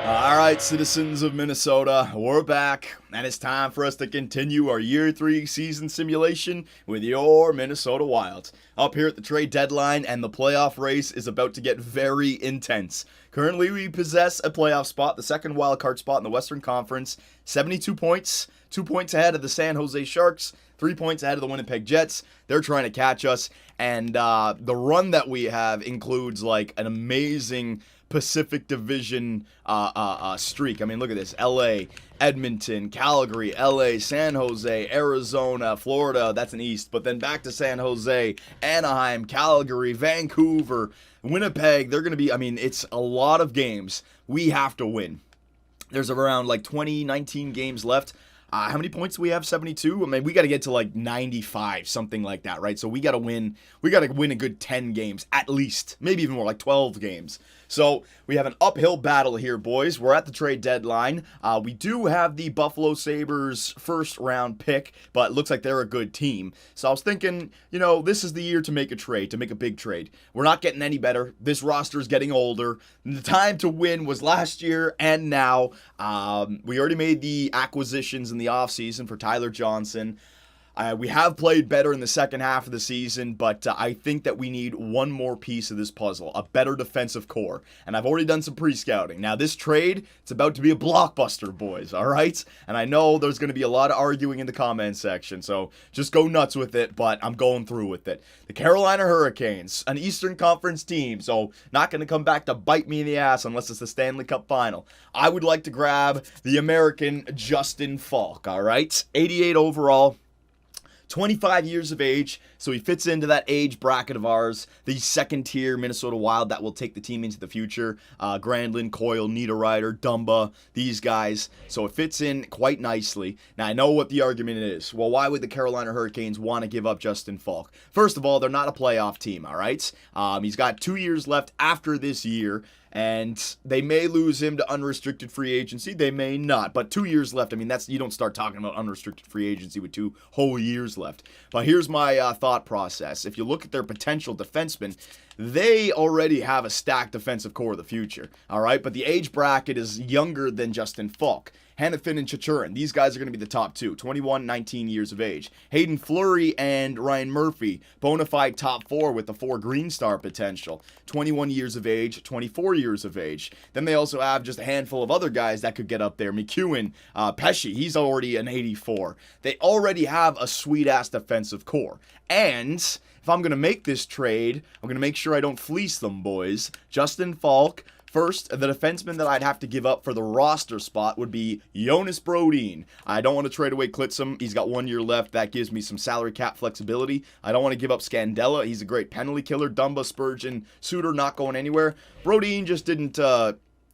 All right, citizens of Minnesota, we're back, and it's time for us to continue our Year 3 season simulation with your Minnesota Wild. Up here at the trade deadline, and the playoff race is about to get very intense. Currently, we possess a playoff spot, the second wildcard spot in the Western Conference, 72 points, 2 points ahead of the San Jose Sharks, 3 points ahead of the Winnipeg Jets. They're trying to catch us, and the run that we have includes like an amazing Pacific Division streak. I mean, look at this. LA, Edmonton, Calgary, LA, San Jose, Arizona, Florida. That's an East. But then back to San Jose, Anaheim, Calgary, Vancouver, Winnipeg. They're going to be, I mean, it's a lot of games we have to win. There's around like 19 games left. How many points do we have? 72? I mean, we got to get to like 95, something like that, right? So we got to win. We got to win a good 10 games, at least. Maybe even more, like 12 games. So we have an uphill battle here, boys. We're at the trade deadline. We do have the Buffalo Sabres first round pick, but it looks like they're a good team. So I was thinking, you know, this is the year to make a trade, to make a big trade. We're not getting any better. This roster is getting older. The time to win was last year and now. We already made the acquisitions in the offseason for Tyler Johnson. We have played better in the second half of the season, but I think that we need one more piece of this puzzle, a better defensive core. And I've already done some pre-scouting. Now, this trade, it's about to be a blockbuster, boys, all right? And I know there's going to be a lot of arguing in the comment section, so just go nuts with it, but I'm going through with it. The Carolina Hurricanes, an Eastern Conference team, so not going to come back to bite me in the ass unless it's the Stanley Cup Final. I would like to grab the American Justin Falk, all right? 88 overall. 25 years of age, so he fits into that age bracket of ours, the second-tier Minnesota Wild that will take the team into the future. Granlund, Coyle, Niederreiter, Dumba, these guys. So it fits in quite nicely. Now, I know what the argument is. Well, why would the Carolina Hurricanes want to give up Justin Falk? First of all, they're not a playoff team, all right? He's got 2 years left after this year, and they may lose him to unrestricted free agency. They may not. But 2 years left. I mean, you don't start talking about unrestricted free agency with 2 whole years left. But here's my thought process. If you look at their potential defensemen, they already have a stacked defensive core of the future. All right? But the age bracket is younger than Justin Falk. Hanifin and Chichurin, these guys are going to be the top 2, 21, 19 years of age. Hayden Fleury and Ryan Murphy, bona fide top 4 with the 4 Green Star potential, 21 years of age, 24 years of age. Then they also have just a handful of other guys that could get up there. McEwen, Pesci, he's already an 84. They already have a sweet-ass defensive core. And if I'm going to make this trade, I'm going to make sure I don't fleece them, boys. Justin Falk. First, the defenseman that I'd have to give up for the roster spot would be Jonas Brodin. I don't want to trade away Klitzum. He's got 1 year left. That gives me some salary cap flexibility. I don't want to give up Scandella. He's a great penalty killer. Dumba, Spurgeon, Suter not going anywhere. Brodin just didn't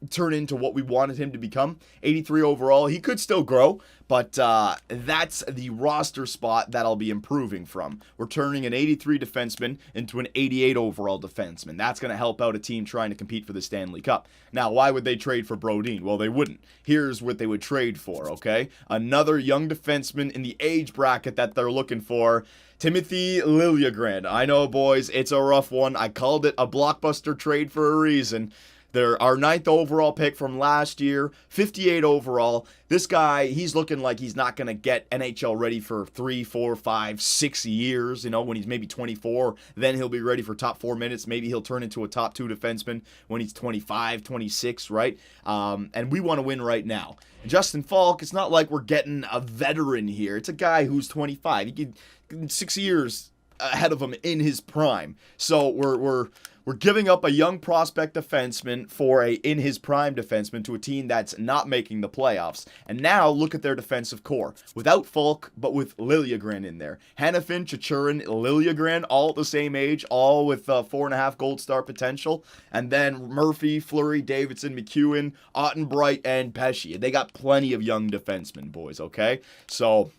turn into what we wanted him to become. 83 overall. He could still grow, but that's the roster spot that I'll be improving from. We're turning an 83 defenseman into an 88 overall defenseman. That's going to help out a team trying to compete for the Stanley Cup. Now, why would they trade for Brodin? Well, they wouldn't. Here's what they would trade for, okay? Another young defenseman in the age bracket that they're looking for. Timothy Liljegren. I know, boys, it's a rough one. I called it a blockbuster trade for a reason. They're our 9th overall pick from last year, 58 overall. This guy, he's looking like he's not going to get NHL ready for 3, 4, 5, 6 years. You know, when he's maybe 24, then he'll be ready for top 4 minutes. Maybe he'll turn into a top 2 defenseman when he's 25, 26, right? And we want to win right now. Justin Falk, it's not like we're getting a veteran here. It's a guy who's 25. He could 6 years ahead of him in his prime. So we're giving up a young prospect defenseman for a in his prime defenseman to a team that's not making the playoffs. And now look at their defensive core. Without Falk, but with Liljegren in there. Hanifin, Chichurin, Liljegren, all at the same age, all with 4.5 gold star potential. And then Murphy, Fleury, Davidson, McEwen, Ottenbright, and Pesci. They got plenty of young defensemen, boys, okay? So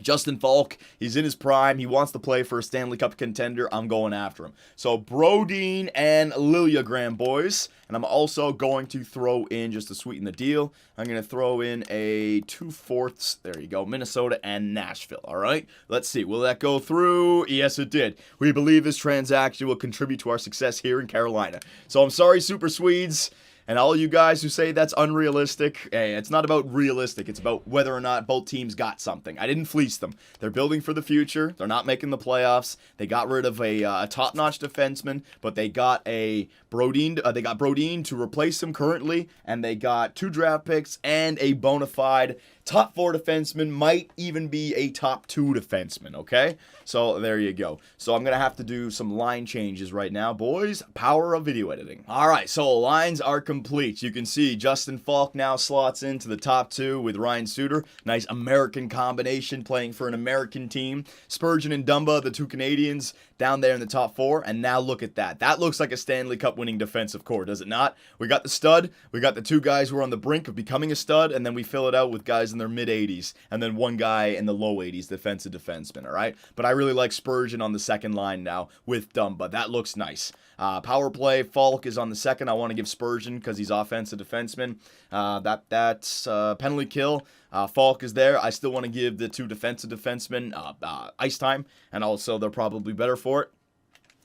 Justin Falk, he's in his prime. He wants to play for a Stanley Cup contender. I'm going after him. So Brodin and Liljegren, boys. And I'm also going to throw in, just to sweeten the deal, I'm going to throw in a 2/4. There you go. Minnesota and Nashville. All right. Let's see. Will that go through? Yes, it did. We believe this transaction will contribute to our success here in Carolina. So I'm sorry, Super Swedes. And all you guys who say that's unrealistic, hey, it's not about realistic. It's about whether or not both teams got something. I didn't fleece them. They're building for the future. They're not making the playoffs. They got rid of a top-notch defenseman, but they got a Brodin. They got Brodin to replace him currently, and they got 2 draft picks and a bona fide top 4 defenseman, might even be a top 2 defenseman, okay? So there you go. So I'm going to have to do some line changes right now, boys. Power of video editing. All right, so lines are complete. You can see Justin Falk now slots into the top 2 with Ryan Suter. Nice American combination playing for an American team. Spurgeon and Dumba, the 2 Canadians, down there in the top 4. And now look at that. That looks like a Stanley Cup winning defensive core, does it not? We got the stud. We got the 2 guys who are on the brink of becoming a stud, and then we fill it out with guys in their mid-80s, and then 1 guy in the low 80s, defensive defenseman, all right? But I really like Spurgeon on the second line now with Dumba. That looks nice. Power play, Falk is on the second. I want to give Spurgeon because he's offensive defenseman. That's penalty kill. Falk is there. I still want to give the 2 defensive defensemen ice time, and also they're probably better for it.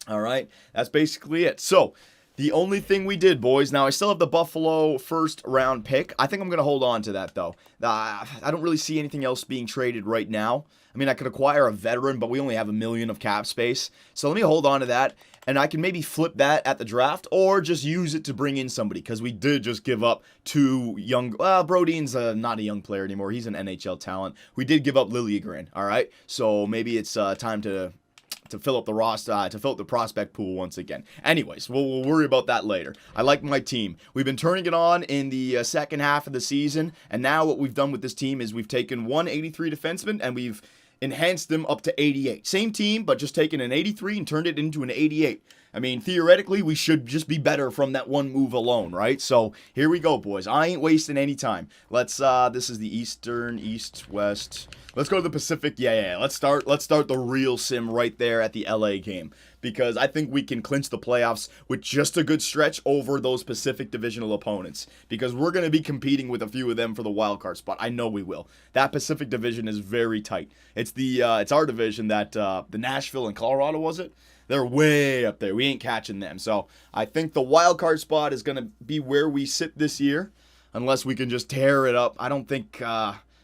All right, that's basically it. So the only thing we did, boys, now I still have the Buffalo first round pick. I think I'm going to hold on to that, though. I don't really see anything else being traded right now. I mean, I could acquire a veteran, but we only have $1 million of cap space. So let me hold on to that, and I can maybe flip that at the draft or just use it to bring in somebody, because we did just give up 2 young... Well, Brodin's not a young player anymore. He's an NHL talent. We did give up Liljegren, all right? So maybe it's time to fill up the roster, to fill up the prospect pool once again. Anyways, we'll worry about that later. I like my team. We've been turning it on in the second half of the season, and now what we've done with this team is we've taken 183 defenseman and we've enhanced them up to 88. Same team, but just taken an 83 and turned it into an 88. I mean, theoretically, we should just be better from that one move alone, right? So here we go, boys. I ain't wasting any time. Let's, this is the Eastern, East, West. Let's go to the Pacific. Yeah. Let's start the real sim right there at the LA game, because I think we can clinch the playoffs with just a good stretch over those Pacific divisional opponents, because we're going to be competing with a few of them for the wild card spot. I know we will. That Pacific division is very tight. It's it's our division that the Nashville and Colorado, was it? They're way up there. We ain't catching them. So I think the wild card spot is going to be where we sit this year, unless we can just tear it up. I don't think...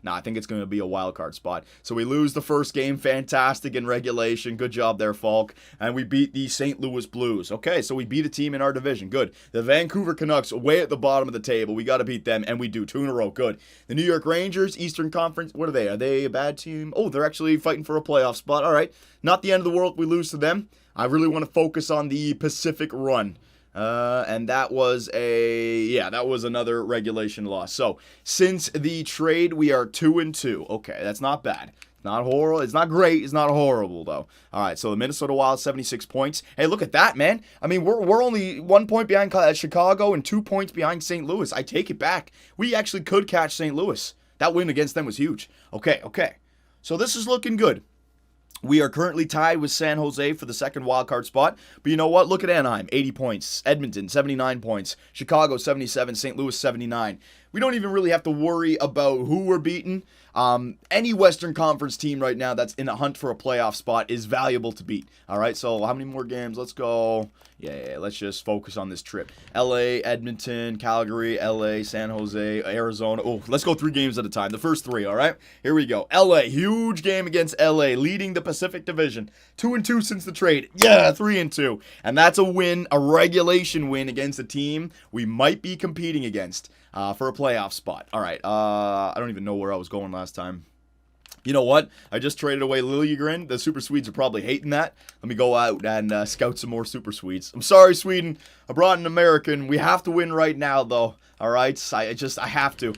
I think it's going to be a wild card spot. So we lose the first game. Fantastic in regulation. Good job there, Falk. And we beat the St. Louis Blues. Okay, so we beat a team in our division. Good. The Vancouver Canucks, way at the bottom of the table. We got to beat them, and we do. 2 in a row. Good. The New York Rangers, Eastern Conference. What are they? Are they a bad team? Oh, they're actually fighting for a playoff spot. All right. Not the end of the world if we lose to them. I really want to focus on the Pacific run. And that was another regulation loss. So since the trade, we are 2-2. Okay, that's not bad. Not horrible. It's not great. It's not horrible, though. All right, so the Minnesota Wild, 76 points. Hey, look at that, man. I mean, we're only 1 point behind Chicago and 2 points behind St. Louis. I take it back. We actually could catch St. Louis. That win against them was huge. Okay. So this is looking good. We are currently tied with San Jose for the second wildcard spot. But you know what? Look at Anaheim, 80 points. Edmonton, 79 points. Chicago, 77. St. Louis, 79. We don't even really have to worry about who we're beating. Any Western Conference team right now that's in a hunt for a playoff spot is valuable to beat. All right, so how many more games? Let's go. Yeah, let's just focus on this trip. LA, Edmonton, Calgary, LA, San Jose, Arizona. Oh, let's go 3 games at a time. The first 3, all right? Here we go. LA, huge game against LA, leading the Pacific Division. 2-2 since the trade. Yeah, 3-2. And that's a win, a regulation win against a team we might be competing against for a playoff spot. All right, I don't even know where I was going last time. You know what? I just traded away Liljegren. The Super Swedes are probably hating that. Let me go out and scout some more Super Swedes. I'm sorry, Sweden. I brought an American. We have to win right now, though. All right? I have to.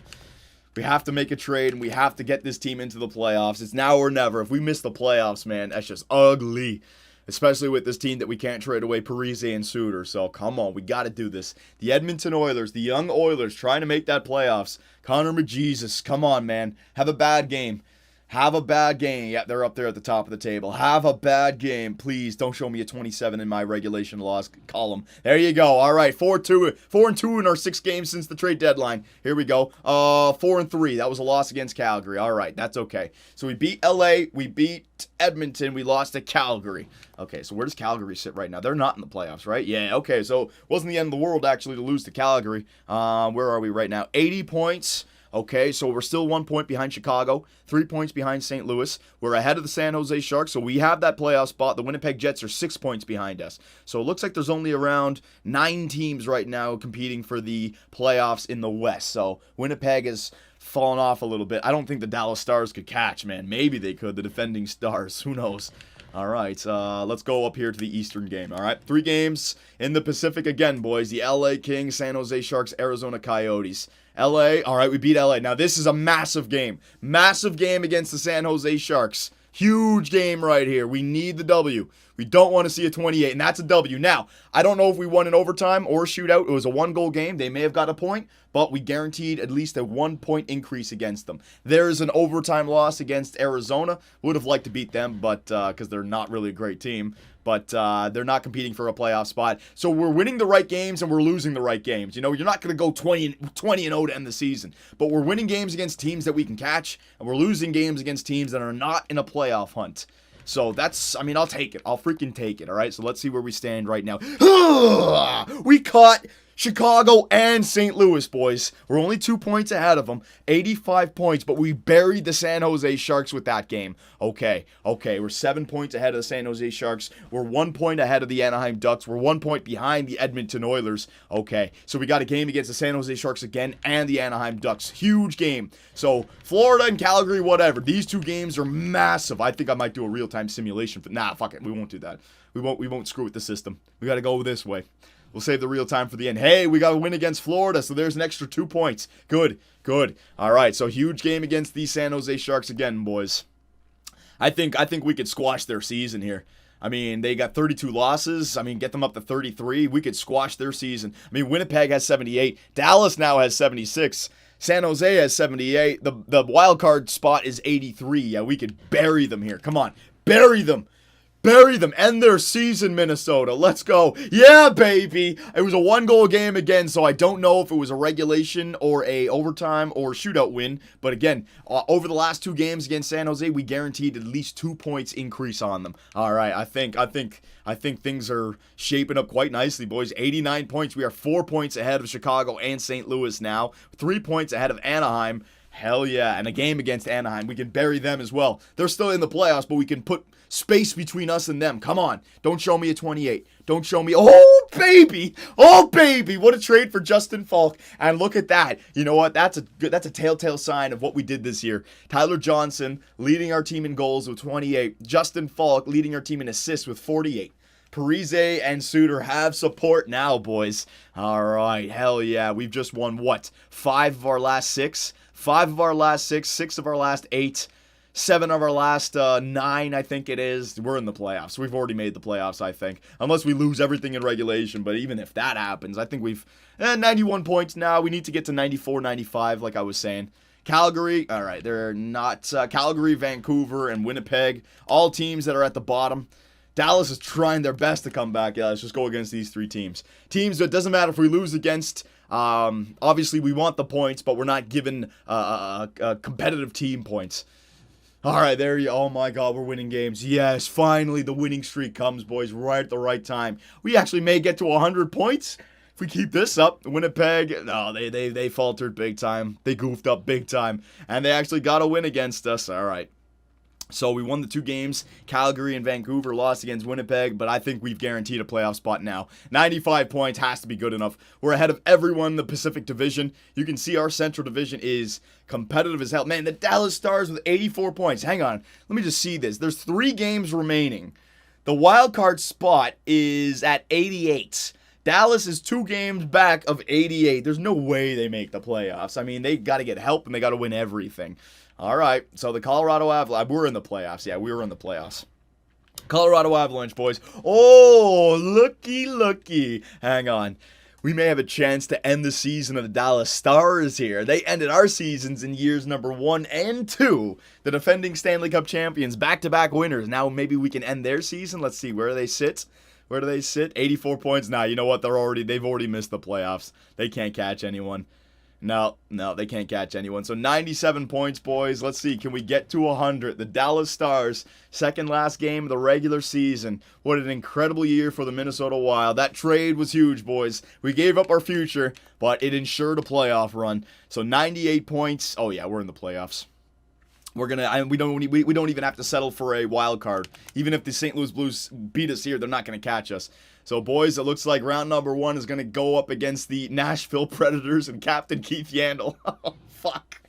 We have to make a trade, and we have to get this team into the playoffs. It's now or never. If we miss the playoffs, man, that's just ugly. Especially with this team that we can't trade away Parise and Suter. So, come on. We got to do this. The Edmonton Oilers, the young Oilers, trying to make that playoffs. Connor McJesus, come on, man. Have a bad game. Have a bad game. Yeah, they're up there at the top of the table. Have a bad game. Please don't show me a 27 in my regulation loss column. There you go. All right, 4-2. 4-2 in our 6 games since the trade deadline. Here we go. 4-3. That was a loss against Calgary. All right, that's okay. So we beat LA. We beat Edmonton. We lost to Calgary. Okay, so where does Calgary sit right now? They're not in the playoffs, right? Yeah, okay. So it wasn't the end of the world, actually, to lose to Calgary. Where are we right now? 80 points. Okay, so we're still 1 point behind Chicago, 3 points behind St. Louis. We're ahead of the San Jose Sharks, so we have that playoff spot. The Winnipeg Jets are 6 points behind us. So it looks like there's only around 9 teams right now competing for the playoffs in the West. So Winnipeg has fallen off a little bit. I don't think the Dallas Stars could catch, man. Maybe they could, the defending Stars. Who knows? All right, let's go up here to the Eastern game, all right? 3 games in the Pacific again, boys. The LA Kings, San Jose Sharks, Arizona Coyotes. LA, all right, we beat LA. Now, this is a massive game. Massive game against the San Jose Sharks. Huge game right here. We need the W. We don't want to see a 28, and that's a W. Now, I don't know if we won in overtime or shootout. It was a 1-goal game. They may have got a point, but we guaranteed at least a 1-point increase against them. There's an overtime loss against Arizona. Would have liked to beat them, but because they're not really a great team. But they're not competing for a playoff spot. So we're winning the right games and we're losing the right games. You know, you're not going to go 20-0 to end the season. But we're winning games against teams that we can catch, and we're losing games against teams that are not in a playoff hunt. So that's, I mean, I'll take it. I'll freaking take it, all right? So let's see where we stand right now. We caught Chicago and St. Louis, boys. We're only 2 points ahead of them, 85 points, but we buried the San Jose Sharks with that game. Okay, we're 7 points ahead of the San Jose Sharks. We're 1 point ahead of the Anaheim Ducks. We're 1 point behind the Edmonton Oilers. Okay, so we got a game against the San Jose Sharks again and the Anaheim Ducks. Huge game. So Florida and Calgary, whatever. These 2 games are massive. I think I might do a real-time simulation. Nah, fuck it. We won't do that. We won't screw with the system. We got to go this way. We'll save the real time for the end. Hey, we got a win against Florida, so there's an extra 2 points. Good. All right, so huge game against the San Jose Sharks again, boys. I think we could squash their season here. I mean, they got 32 losses. I mean, get them up to 33. We could squash their season. I mean, Winnipeg has 78. Dallas now has 76. San Jose has 78. The wild card spot is 83. Yeah, we could bury them here. Come on, bury them. Bury them. End their season, Minnesota. Let's go. Yeah, baby. It was a 1-goal game again, so I don't know if it was a regulation or a overtime or shootout win. But again, over the last 2 games against San Jose, we guaranteed at least 2 points increase on them. All right, I think things are shaping up quite nicely, boys. 89 points. We are 4 points ahead of Chicago and St. Louis now. 3 points ahead of Anaheim. Hell yeah, and a game against Anaheim. We can bury them as well. They're still in the playoffs, but we can put space between us and them. Come on. Don't show me a 28. Don't show me. Oh, baby. What a trade for Justin Falk. And look at that. You know what? That's a telltale sign of what we did this year. Tyler Johnson leading our team in goals with 28. Justin Falk leading our team in assists with 48. Parise and Suter have support now, boys. All right. Hell yeah. We've just won, what? 5 of our last 6? 5 of our last 6, 6 of our last 8, 7 of our last 9, I think it is. We're in the playoffs. We've already made the playoffs, I think. Unless we lose everything in regulation. But even if that happens, I think we've 91 points now. We need to get to 94, 95, like I was saying. Calgary, all right, they're not. Calgary, Vancouver, and Winnipeg, all teams that are at the bottom. Dallas is trying their best to come back. Yeah, let's just go against these 3 teams. Teams that doesn't matter if we lose against. Obviously, we want the points, but we're not given competitive team points. All right, there you. Oh my God, we're winning games. Yes, finally the winning streak comes, boys, right at the right time. We actually may get to 100 points if we keep this up. Winnipeg, no, they faltered big time. They goofed up big time, and they actually got a win against us. All right. So we won the 2 games. Calgary and Vancouver lost against Winnipeg, but I think we've guaranteed a playoff spot now. 95 points has to be good enough. We're ahead of everyone in the Pacific Division. You can see our Central Division is competitive as hell. Man, the Dallas Stars with 84 points. Hang on. Let me just see this. There's 3 games remaining. The wild card spot is at 88. Dallas is 2 games back of 88. There's no way they make the playoffs. I mean, they got to get help and they got to win everything. All right, so the Colorado Avalanche, we're in the playoffs. Yeah, we were in the playoffs. Colorado Avalanche, boys. Oh, looky. Hang on. we may have a chance to end the season of the Dallas Stars here. They ended our seasons in years number 1 and 2. The defending Stanley Cup champions, back-to-back winners. Now maybe we can end their season. Let's see, where do they sit? Where do they sit? 84 points. Nah, you know what? They've already missed the playoffs. They can't catch anyone. No, they can't catch anyone. So 97 points, boys. Let's see. Can we get to 100? The Dallas Stars, second last game of the regular season. What an incredible year for the Minnesota Wild. That trade was huge, boys. We gave up our future, but it ensured a playoff run. So 98 points. Oh yeah, we're in the playoffs. We don't even have to settle for a wild card. Even if the St. Louis Blues beat us here, they're not going to catch us. So, boys, it looks like round number 1 is going to go up against the Nashville Predators and Captain Keith Yandle. Oh, fuck.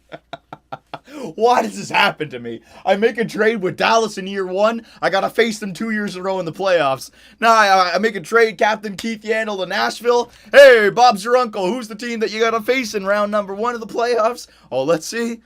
Why does this happen to me? I make a trade with Dallas in year 1. I got to face them 2 years in a row in the playoffs. Now I make a trade, Captain Keith Yandle to Nashville. Hey, Bob's your uncle. Who's the team that you got to face in round number 1 of the playoffs? Oh, let's see.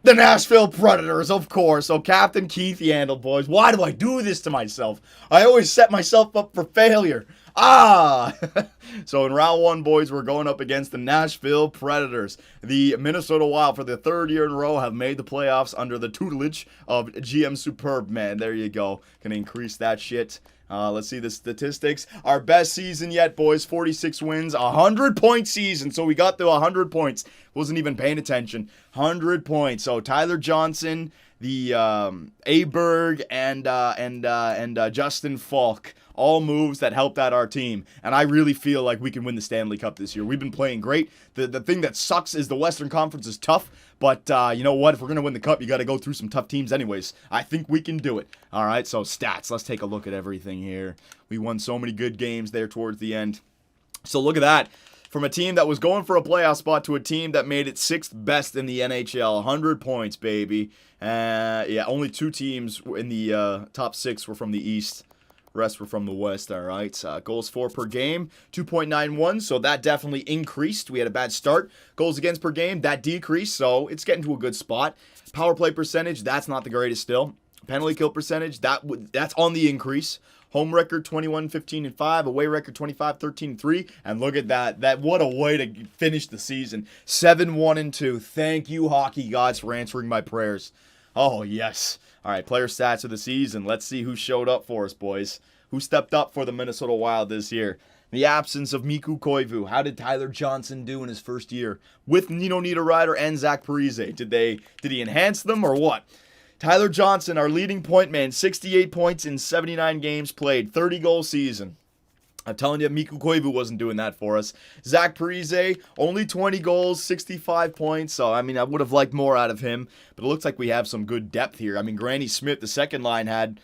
The Nashville Predators, of course. So Captain Keith Yandle, boys. Why do I do this to myself? I always set myself up for failure. So in round 1, boys, we're going up against the Nashville Predators. The Minnesota Wild, for the 3rd year in a row, have made the playoffs under the tutelage of GM Superb. Man, there you go. Gonna increase that shit. Let's see the statistics. Our best season yet, boys. 46 wins, 100-point season. So we got to 100 points. Wasn't even paying attention. 100 points. So Tyler Johnson, the Aberg, and Justin Falk. All moves that helped out our team. And I really feel like we can win the Stanley Cup this year. We've been playing great. The thing that sucks is the Western Conference is tough. But you know what? If we're going to win the Cup, you got to go through some tough teams anyways. I think we can do it. All right, so stats. Let's take a look at everything here. We won so many good games there towards the end. So look at that. From a team that was going for a playoff spot to a team that made it 6th best in the NHL. 100 points, baby. Yeah, only 2 teams in the top 6 were from the East. Rest were from the West, all right. Goals for per game, 2.91, so that definitely increased. We had a bad start. Goals against per game, that decreased, so it's getting to a good spot. Power play percentage, that's not the greatest still. Penalty kill percentage, that's on the increase. Home record, 21-15-5. Away record, 25-13-3. And look at that. What a way to finish the season. 7-1-2. Thank you, hockey gods, for answering my prayers. Oh, yes. All right, player stats of the season. Let's see who showed up for us, boys. Who stepped up for the Minnesota Wild this year? The absence of Mikko Koivu. How did Tyler Johnson do in his first year? With Nino Niederreiter and Zach Parise. Did he enhance them or what? Tyler Johnson, our leading point man, 68 points in 79 games played, 30-goal season. I'm telling you, Mikko Koivu wasn't doing that for us. Zach Parise, only 20 goals, 65 points. So, I mean, I would have liked more out of him. But it looks like we have some good depth here. I mean, Granny Smith, the second line, had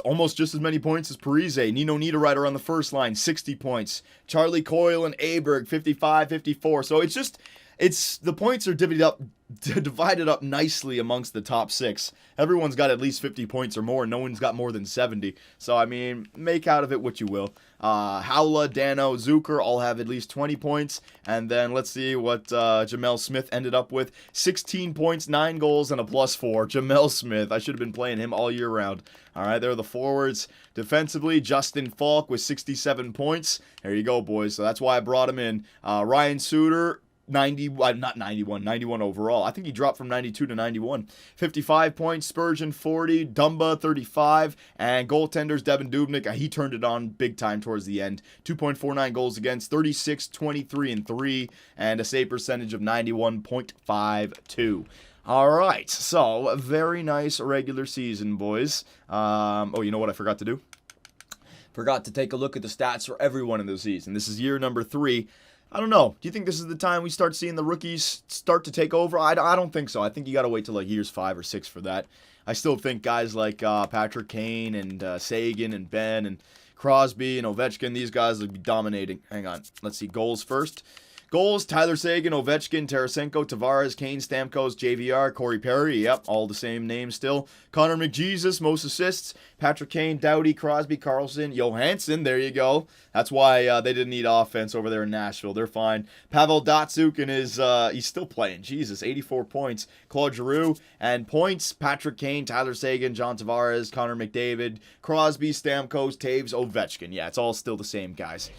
almost just as many points as Parise. Nino Niederreiter on the first line, 60 points. Charlie Coyle and Aberg, 55, 54. So, the points are divided up nicely amongst the top 6. Everyone's got at least 50 points or more. No one's got more than 70. So, I mean, make out of it what you will. Haula, Dano, Zucker all have at least 20 points. And then let's see what Jamel Smith ended up with. 16 points, 9 goals, and a +4. Jamel Smith. I should have been playing him all year round. All right, there are the forwards. Defensively, Justin Falk with 67 points. There you go, boys. So that's why I brought him in. Ryan Suter, 91 overall. I think he dropped from 92 to 91. 55 points, Spurgeon 40, Dumba 35, and goaltenders Devin Dubnyk, he turned it on big time towards the end. 2.49 goals against, 36, 23, and 3, and a save percentage of 91.52. All right, so a very nice regular season, boys. Oh, you know what I forgot to do? Forgot to take a look at the stats for everyone in the season. This is year number 3. I don't know. Do you think this is the time we start seeing the rookies start to take over? I don't think so. I think you got to wait till like years 5 or 6 for that. I still think guys like Patrick Kane and Sagan and Ben and Crosby and Ovechkin, these guys will be dominating. Hang on. Let's see. Goals first. Goals, Tyler Seguin, Ovechkin, Tarasenko, Tavares, Kane, Stamkos, JVR, Corey Perry. Yep, all the same name still. Connor McJesus, most assists. Patrick Kane, Doughty, Crosby, Carlson, Johansson. There you go. That's why they didn't need offense over there in Nashville. They're fine. Pavel Datsyuk and he's still playing. Jesus, 84 points. Claude Giroux. And points, Patrick Kane, Tyler Seguin, John Tavares, Connor McDavid, Crosby, Stamkos, Taves, Ovechkin. Yeah, it's all still the same guys.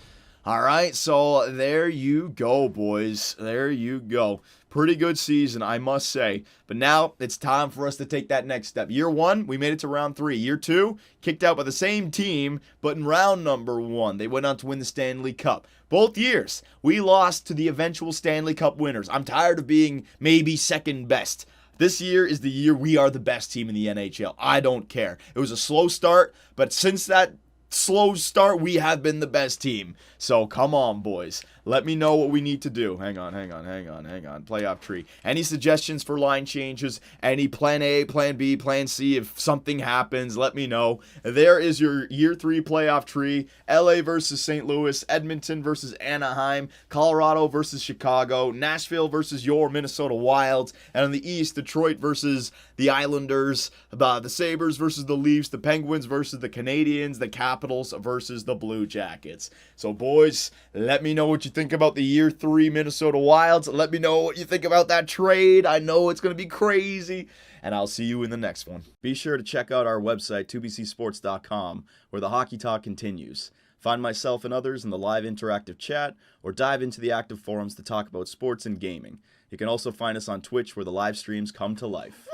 All right, so there you go, boys. There you go. Pretty good season, I must say. But now it's time for us to take that next step. Year 1, we made it to round 3. Year 2, kicked out by the same team, but in round number 1, they went on to win the Stanley Cup. Both years, we lost to the eventual Stanley Cup winners. I'm tired of being maybe second best. This year is the year we are the best team in the NHL. I don't care. It was a slow start, but since that slow start, we have been the best team. So come on, boys. Let me know what we need to do. Hang on. Playoff tree. Any suggestions for line changes? Any plan A, plan B, plan C? If something happens, let me know. There is your year 3 playoff tree. LA versus St. Louis. Edmonton versus Anaheim. Colorado versus Chicago. Nashville versus your Minnesota Wild. And on the East, Detroit versus the Islanders. The Sabres versus the Leafs. The Penguins versus the Canadiens. The Capitals versus the Blue Jackets. So, boys, let me know what you think about the year 3 Minnesota Wilds. Let me know what you think about that trade. I know it's going to be crazy. And I'll see you in the next one. Be sure to check out our website, 2bcsports.com, where the hockey talk continues. Find myself and others in the live interactive chat, or dive into the active forums to talk about sports and gaming. You can also find us on Twitch, where the live streams come to life.